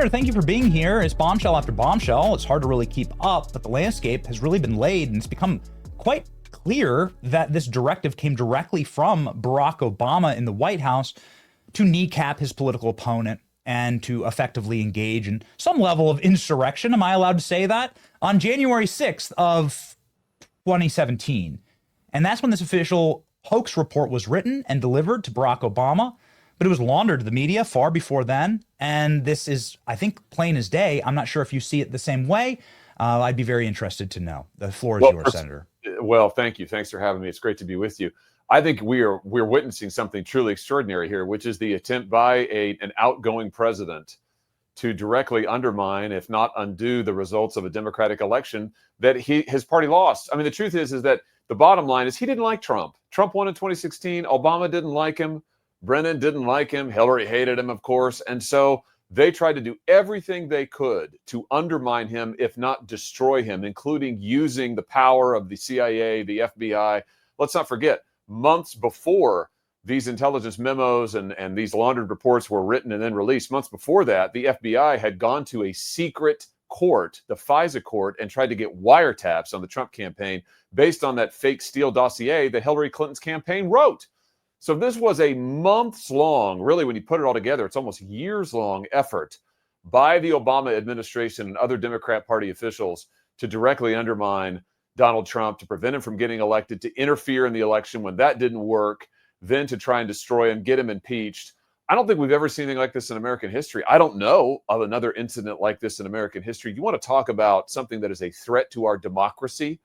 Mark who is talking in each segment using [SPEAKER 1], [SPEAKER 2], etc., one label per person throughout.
[SPEAKER 1] Senator, thank you for being here. It's bombshell after bombshell. It's hard to really keep up, but the landscape has really been laid, and it's become quite clear that this directive came directly from Barack Obama in the White House to kneecap his political opponent and to effectively engage in some level of insurrection. Am I allowed to say that? On January 6th of 2017. And that's when this official hoax report was written and delivered to Barack Obama. But it was laundered to the media far before then. And this is, I think, plain as day. I'm not sure if you see it the same way. I'd be very interested to know. The floor is yours, Senator.
[SPEAKER 2] Well, thank you. Thanks for having me. It's great to be with you. I think we're witnessing something truly extraordinary here, which is the attempt by an outgoing president to directly undermine, if not undo, the results of a Democratic election that his party lost. I mean, the truth is that the bottom line is he didn't like Trump. Trump won in 2016. Obama didn't like him. Brennan didn't like him. Hillary hated him, of course. And so they tried to do everything they could to undermine him, if not destroy him, including using the power of the CIA, the FBI. Let's not forget, months before these intelligence memos and these laundered reports were written and then released, months before that, the FBI had gone to a secret court, the FISA court, and tried to get wiretaps on the Trump campaign based on that fake Steele dossier that Hillary Clinton's campaign wrote. So this was a months-long, really, when you put it all together, it's almost years-long effort by the Obama administration and other Democrat Party officials to directly undermine Donald Trump, to prevent him from getting elected, to interfere in the election when that didn't work, then to try and destroy him, get him impeached. I don't think we've ever seen anything like this in American history. I don't know of another incident like this in American history. You want to talk about something that is a threat to our democracy?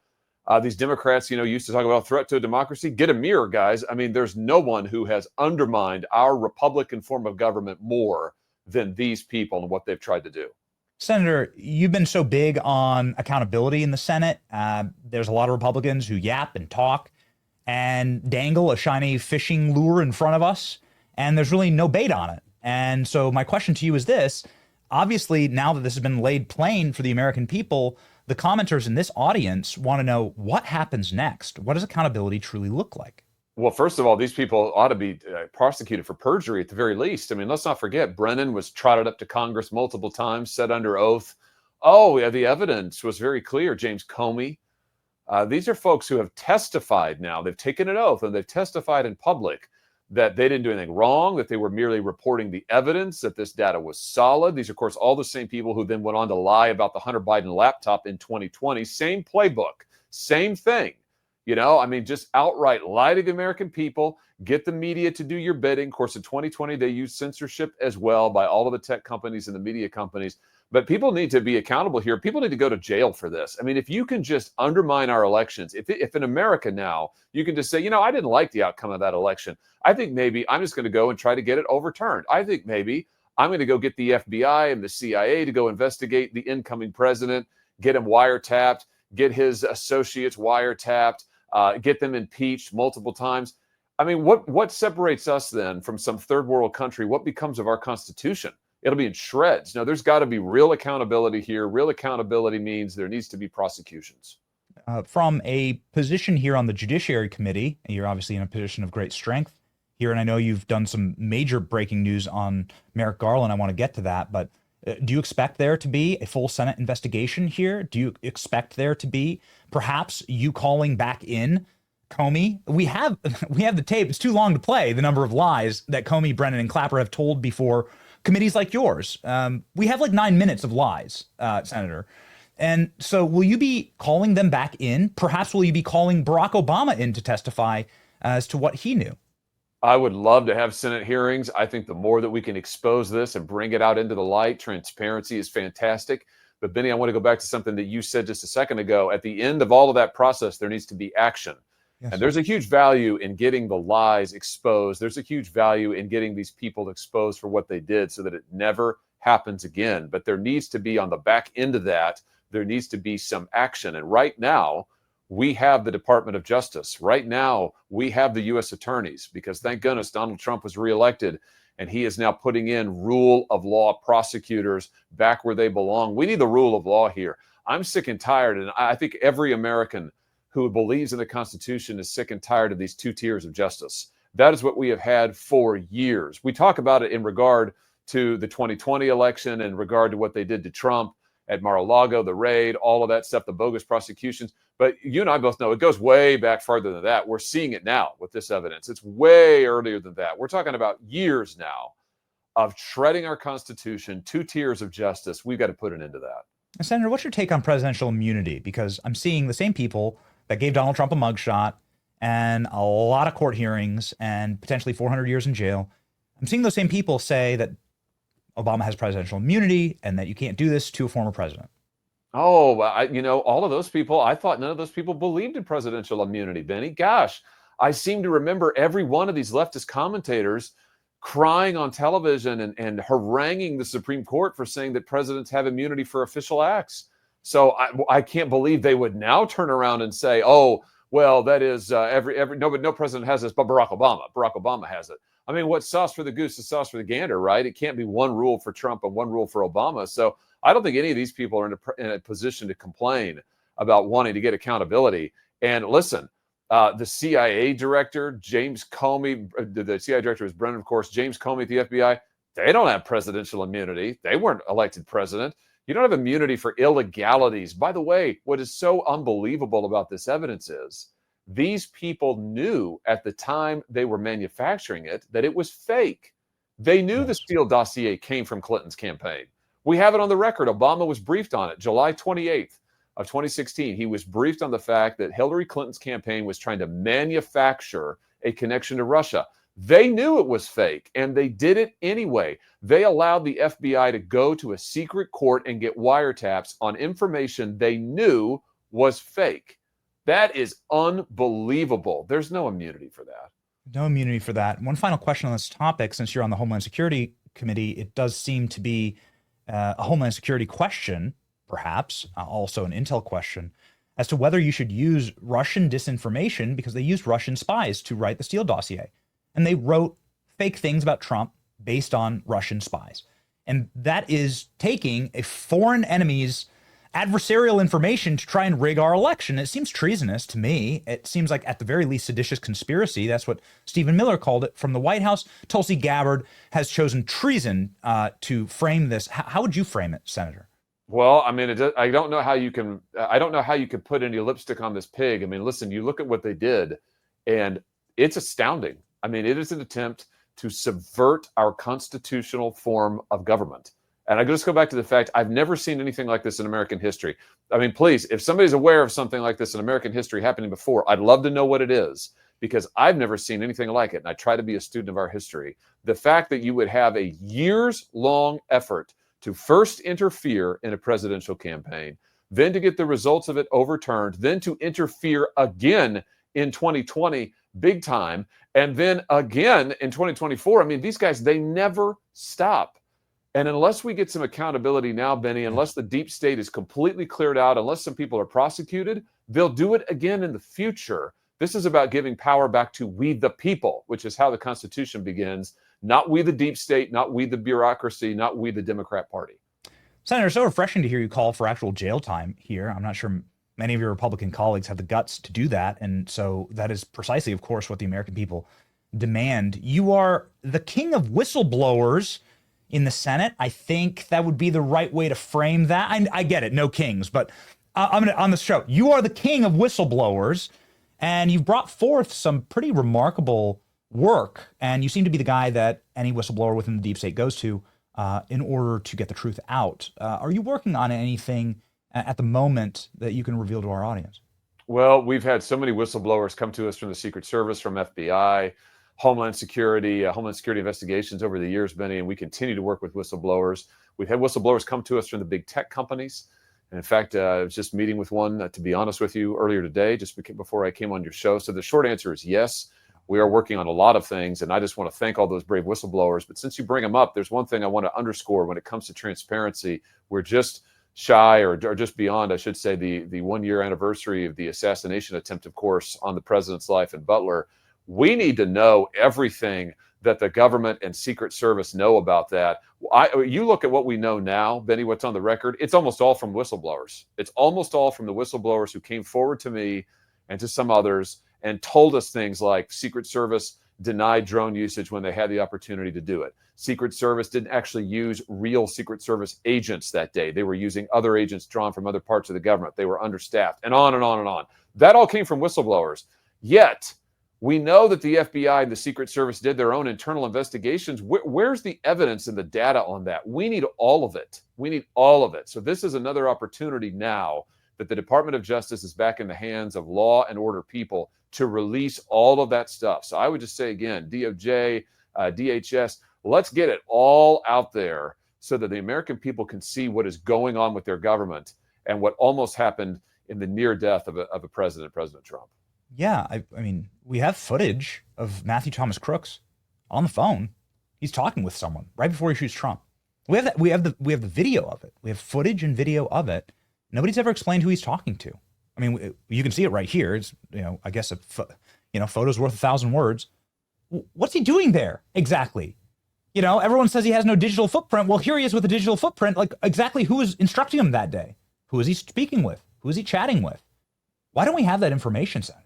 [SPEAKER 2] These Democrats, used to talk about threat to democracy. Get a mirror, guys. I mean, there's no one who has undermined our Republican form of government more than these people and what they've tried to do.
[SPEAKER 1] Senator, you've been so big on accountability in the Senate. There's a lot of Republicans who yap and talk and dangle a shiny fishing lure in front of us, and there's really no bait on it. And so my question to you is this. Obviously, now that this has been laid plain for the American people, the commenters in this audience want to know what happens next. What does accountability truly look like?
[SPEAKER 2] Well, first of all, these people ought to be prosecuted for perjury at the very least. I mean, let's not forget, Brennan was trotted up to Congress multiple times, said under oath, oh, yeah, the evidence was very clear. James Comey. These are folks who have testified now. They've taken an oath and they've testified in public that they didn't do anything wrong, that they were merely reporting the evidence, that this data was solid. These are, of course, all the same people who then went on to lie about the Hunter Biden laptop in 2020. Same playbook, same thing. Just outright lie to the American people, get the media to do your bidding. Of course, in 2020, they used censorship as well by all of the tech companies and the media companies. But people need to be accountable here. People need to go to jail for this. I mean, if you can just undermine our elections, if in America now, you can just say, I didn't like the outcome of that election. I think maybe I'm just going to go and try to get it overturned. I think maybe I'm going to go get the FBI and the CIA to go investigate the incoming president, get him wiretapped, get his associates wiretapped, get them impeached multiple times. I mean, what separates us then from some third world country? What becomes of our Constitution? It'll be in shreds. Now, there's got to be real accountability here. Real accountability means there needs to be prosecutions.
[SPEAKER 1] From a position here on the Judiciary Committee, you're obviously in a position of great strength here, and I know you've done some major breaking news on Merrick Garland. I want to get to that, but do you expect there to be a full Senate investigation here? Do you expect there to be perhaps you calling back in Comey? We have the tape. It's too long to play the number of lies that Comey, Brennan, and Clapper have told before committees like yours. We have like 9 minutes of lies, Senator. And so will you be calling them back in? Perhaps will you be calling Barack Obama in to testify as to what he knew?
[SPEAKER 2] I would love to have Senate hearings. I think the more that we can expose this and bring it out into the light, transparency is fantastic. But Benny, I want to go back to something that you said just a second ago. At the end of all of that process, there needs to be action. Yes. And there's a huge value in getting the lies exposed. There's a huge value in getting these people exposed for what they did so that it never happens again. But there needs to be, on the back end of that, there needs to be some action. And right now, we have the Department of Justice. Right now, we have the U.S. attorneys, because thank goodness Donald Trump was reelected, and he is now putting in rule of law prosecutors back where they belong. We need the rule of law here. I'm sick and tired, and I think every American who believes in the Constitution is sick and tired of these two tiers of justice. That is what we have had for years. We talk about it in regard to the 2020 election in regard to what they did to Trump at Mar-a-Lago, the raid, all of that stuff, the bogus prosecutions. But you and I both know it goes way back farther than that. We're seeing it now with this evidence. It's way earlier than that. We're talking about years now of treading our Constitution, 2 tiers of justice. We've got to put an end to that.
[SPEAKER 1] Senator, what's your take on presidential immunity? Because I'm seeing the same people that gave Donald Trump a mugshot and a lot of court hearings and potentially 400 years in jail. I'm seeing those same people say that Obama has presidential immunity and that you can't do this to a former president.
[SPEAKER 2] Oh, all of those people, I thought none of those people believed in presidential immunity, Benny. Gosh, I seem to remember every one of these leftist commentators crying on television and haranguing the Supreme Court for saying that presidents have immunity for official acts. So I can't believe they would now turn around and say, oh, well, that is no president has this, but Barack Obama has it. I mean, what's sauce for the goose is sauce for the gander, right? It can't be one rule for Trump and one rule for Obama. So I don't think any of these people are in a position to complain about wanting to get accountability. And listen, the CIA director, James Comey, the CIA director was Brennan, of course, James Comey at the FBI, they don't have presidential immunity. They weren't elected president. You don't have immunity for illegalities. By the way, what is so unbelievable about this evidence is these people knew at the time they were manufacturing it that it was fake. They knew the Steele dossier came from Clinton's campaign. We have it on the record. Obama was briefed on it July 28th of 2016. He was briefed on the fact that Hillary Clinton's campaign was trying to manufacture a connection to Russia. They knew it was fake, and they did it anyway. They allowed the FBI to go to a secret court and get wiretaps on information they knew was fake. That is unbelievable. There's no immunity for that.
[SPEAKER 1] No immunity for that. One final question on this topic, since you're on the Homeland Security Committee, it does seem to be a Homeland Security question, perhaps also an intel question, as to whether you should use Russian disinformation, because they used Russian spies to write the Steele dossier. And they wrote fake things about Trump based on Russian spies. And that is taking a foreign enemy's adversarial information to try and rig our election. It seems treasonous to me. It seems like, at the very least, seditious conspiracy. That's what Stephen Miller called it from the White House. Tulsi Gabbard has chosen treason to frame this. How would you frame it, Senator?
[SPEAKER 2] Well, I mean, I don't know how you can. I don't know how you could put any lipstick on this pig. I mean, listen, you look at what they did, and it's astounding. I mean, it is an attempt to subvert our constitutional form of government. And I just go back to the fact I've never seen anything like this in American history. I mean, please, if somebody's aware of something like this in American history happening before, I'd love to know what it is, because I've never seen anything like it. And I try to be a student of our history. The fact that you would have a years-long effort to first interfere in a presidential campaign, then to get the results of it overturned, then to interfere again in 2020, big time, and then again in 2024. I mean, these guys, they never stop. And unless we get some accountability now, Benny, unless the deep state is completely cleared out, unless some people are prosecuted, they'll do it again in the future. This is about giving power back to we the people, which is how the Constitution begins. Not we the deep state, not we the bureaucracy, not we the Democrat Party.
[SPEAKER 1] Senator, so refreshing to hear you call for actual jail time here. I'm not sure many of your Republican colleagues have the guts to do that. And so that is precisely, of course, what the American people demand. You are the king of whistleblowers in the Senate. I think that would be the right way to frame that. I get it, no kings, but I'm gonna, on the show, you are the king of whistleblowers, and you've brought forth some pretty remarkable work, and you seem to be the guy that any whistleblower within the deep state goes to in order to get the truth out. Are you working on anything at the moment that you can reveal to our audience?
[SPEAKER 2] Well, we've had so many whistleblowers come to us from the Secret Service, from FBI, Homeland Security investigations over the years, Benny, and we continue to work with whistleblowers. We've had whistleblowers come to us from the big tech companies. And in fact, I was just meeting with one, to be honest with you, earlier today, just before I came on your show. So the short answer is yes, we are working on a lot of things. And I just want to thank all those brave whistleblowers. But since you bring them up, there's one thing I want to underscore when it comes to transparency. We're just shy, or just beyond, I should say, the 1 year anniversary of the assassination attempt, of course, on the president's life in Butler. We need to know everything that the government and Secret Service know about that. You look at what we know now, Benny, what's on the record, it's almost all from whistleblowers. It's almost all from the whistleblowers who came forward to me and to some others and told us things like Secret Service denied drone usage when they had the opportunity to do it. Secret Service didn't actually use real Secret Service agents that day. They were using other agents drawn from other parts of the government. They were understaffed, and on and on and on. That all came from whistleblowers. Yet, we know that the FBI and the Secret Service did their own internal investigations. Where's the evidence and the data on that? We need all of it. We need all of it. So this is another opportunity now that the Department of Justice is back in the hands of law and order people to release all of that stuff. So I would just say again, DOJ, DHS, let's get it all out there so that the American people can see what is going on with their government and what almost happened in the near death of a president, President Trump.
[SPEAKER 1] Yeah, I mean, we have footage of Matthew Thomas Crooks on the phone. He's talking with someone right before he shoots Trump. We have that. We have the video of it. We have footage and video of it. Nobody's ever explained who he's talking to. I mean, you can see it right here. It's, I guess photo's worth 1,000 words. What's he doing there exactly? Everyone says he has no digital footprint. Well, here he is with a digital footprint. Like, exactly who is instructing him that day? Who is he speaking with? Who is he chatting with? Why don't we have that information, Senator?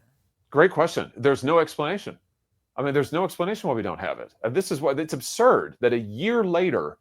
[SPEAKER 2] Great question. There's no explanation. I mean, there's no explanation why we don't have it. This is why it's absurd that a year later,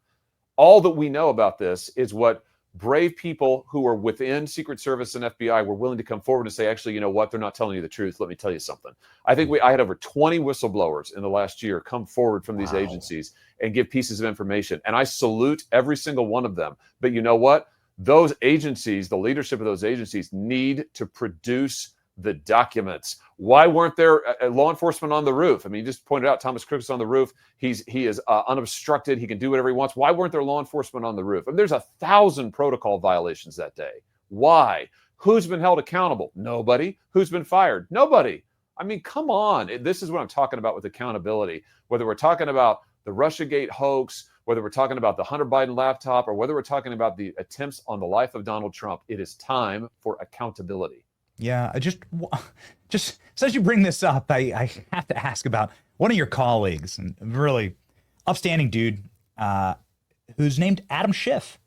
[SPEAKER 2] all that we know about this is what brave people who are within Secret Service and FBI were willing to come forward and say, actually, you know what? They're not telling you the truth. Let me tell you something. I think I had over 20 whistleblowers in the last year come forward from these agencies and give pieces of information. And I salute every single one of them. But you know what? Those agencies, the leadership of those agencies need to produce the documents. Why weren't there law enforcement on the roof? I mean, you just pointed out Thomas Crooks is on the roof. He is unobstructed. He can do whatever he wants. Why weren't there law enforcement on the roof? I mean, there's 1,000 protocol violations that day. Why? Who's been held accountable? Nobody. Who's been fired? Nobody. I mean, come on. This is what I'm talking about with accountability. Whether we're talking about the Russiagate hoax, whether we're talking about the Hunter Biden laptop, or whether we're talking about the attempts on the life of Donald Trump, it is time for accountability.
[SPEAKER 1] Yeah, I just since you bring this up, I have to ask about one of your colleagues, and really upstanding dude, who's named Adam Schiff.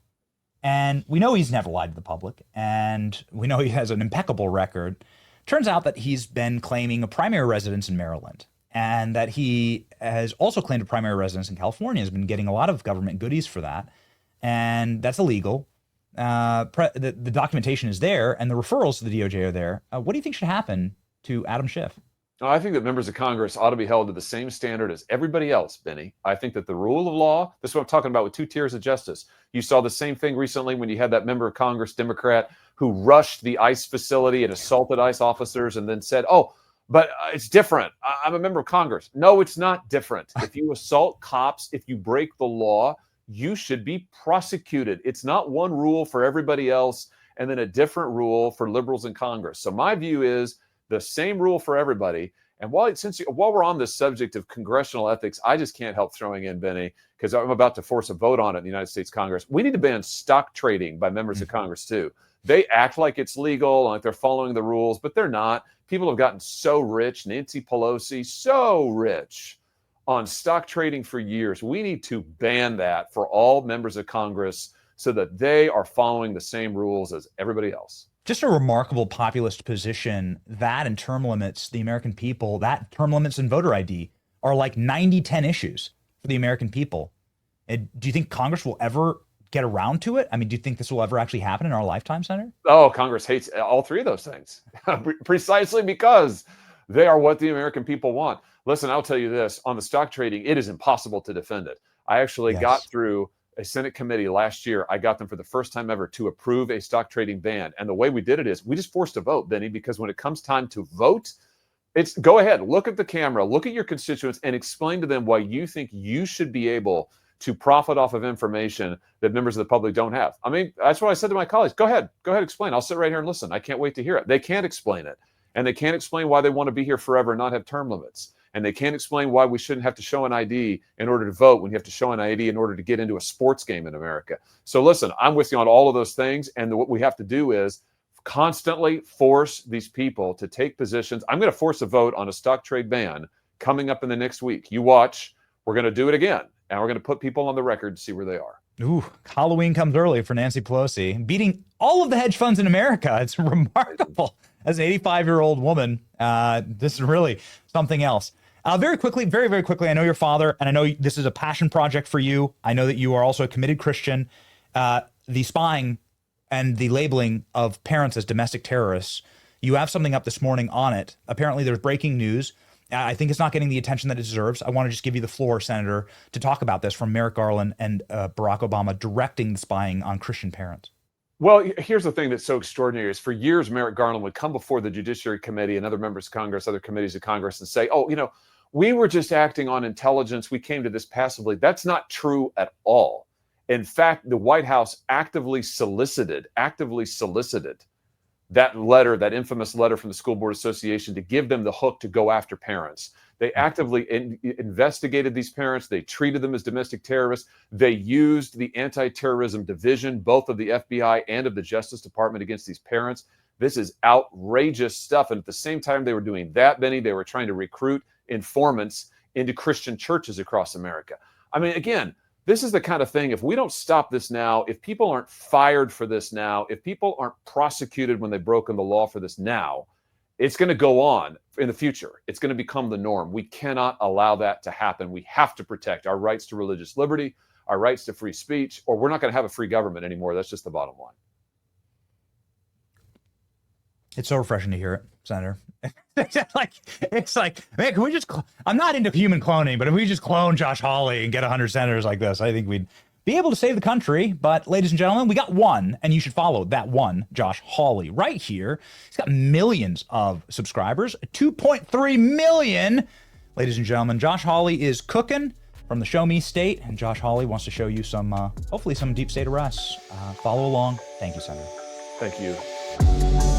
[SPEAKER 1] And we know he's never lied to the public, and we know he has an impeccable record. Turns out that he's been claiming a primary residence in Maryland, and that he has also claimed a primary residence in California, has been getting a lot of government goodies for that, and that's illegal. The documentation is there, and the referrals to the DOJ are there. What do you think should happen to Adam Schiff?
[SPEAKER 2] I think that members of Congress ought to be held to the same standard as everybody else, Benny. I think that the rule of law, this is what I'm talking about with 2 tiers of justice. You saw the same thing recently when you had that member of Congress, Democrat, who rushed the ICE facility and assaulted ICE officers and then said, oh, but it's different. I'm a member of Congress. No, it's not different. If you assault cops, if you break the law, you should be prosecuted. It's not one rule for everybody else and then a different rule for liberals in Congress. So my view is the same rule for everybody. And while we're on this subject of congressional ethics, I just can't help throwing in, Benny, because I'm about to force a vote on it in the United States Congress. We need to ban stock trading by members of Congress too. They act like it's legal, like they're following the rules, but they're not. People have gotten so rich, Nancy Pelosi, so rich on stock trading for years. We need to ban that for all members of Congress so that they are following the same rules as everybody else.
[SPEAKER 1] Just a remarkable populist position. That and term limits, the American people, that term limits and voter ID are like 90-10 issues for the American people. And do you think Congress will ever get around to it? I mean, do you think this will ever actually happen in our lifetime, Senator?
[SPEAKER 2] Oh, Congress hates all 3 of those things precisely because they are what the American people want. Listen, I'll tell you this, on the stock trading, it is impossible to defend it. I actually got through a Senate committee last year. I got them for the first time ever to approve a stock trading ban. And the way we did it is we just forced a vote, Benny, because when it comes time to vote, it's go ahead, look at the camera, look at your constituents and explain to them why you think you should be able to profit off of information that members of the public don't have. I mean, that's what I said to my colleagues. Go ahead, explain. I'll sit right here and listen. I can't wait to hear it. They can't explain it. And they can't explain why they want to be here forever and not have term limits. And they can't explain why we shouldn't have to show an ID in order to vote when you have to show an ID in order to get into a sports game in America. So listen, I'm with you on all of those things. And what we have to do is constantly force these people to take positions. I'm going to force a vote on a stock trade ban coming up in the next week. You watch. We're going to do it again. And we're going to put people on the record to see where they are.
[SPEAKER 1] Ooh, Halloween comes early for Nancy Pelosi, beating all of the hedge funds in America. It's remarkable. As an 85-year-old woman, this is really something else. Very quickly, very, very quickly, I know your father, and I know this is a passion project for you. I know that you are also a committed Christian. The spying and the labeling of parents as domestic terrorists, you have something up this morning on it. Apparently, there's breaking news. I think it's not getting the attention that it deserves. I want to just give you the floor, Senator, to talk about this from Merrick Garland and Barack Obama directing the spying on Christian parents.
[SPEAKER 2] Well, here's the thing that's so extraordinary is for years, Merrick Garland would come before the Judiciary Committee and other members of Congress, other committees of Congress, and say, oh, we were just acting on intelligence. We came to this passively. That's not true at all. In fact, the White House actively solicited that letter, that infamous letter from the School Board Association to give them the hook to go after parents. They actively investigated these parents. They treated them as domestic terrorists. They used the anti-terrorism division, both of the FBI and of the Justice Department, against these parents. This is outrageous stuff. And at the same time they were doing that, Benny, they were trying to recruit informants into Christian churches across America. I mean, again, this is the kind of thing, if we don't stop this now, if people aren't fired for this now, if people aren't prosecuted when they've broken the law for this now, it's going to go on in the future. It's going to become the norm. We cannot allow that to happen. We have to protect our rights to religious liberty, our rights to free speech, or we're not going to have a free government anymore. That's just the bottom line.
[SPEAKER 1] It's so refreshing to hear it, Senator. it's like, man, can we just, I'm not into human cloning, but if we just clone Josh Hawley and get 100 senators like this, I think we'd be able to save the country. But ladies and gentlemen, we got one, and you should follow that one, Josh Hawley, right here. He's got millions of subscribers, 2.3 million. Ladies and gentlemen, Josh Hawley is cooking from the Show Me State, and Josh Hawley wants to show you some, hopefully some deep state arrests. Follow along. Thank you, Senator.
[SPEAKER 2] Thank you.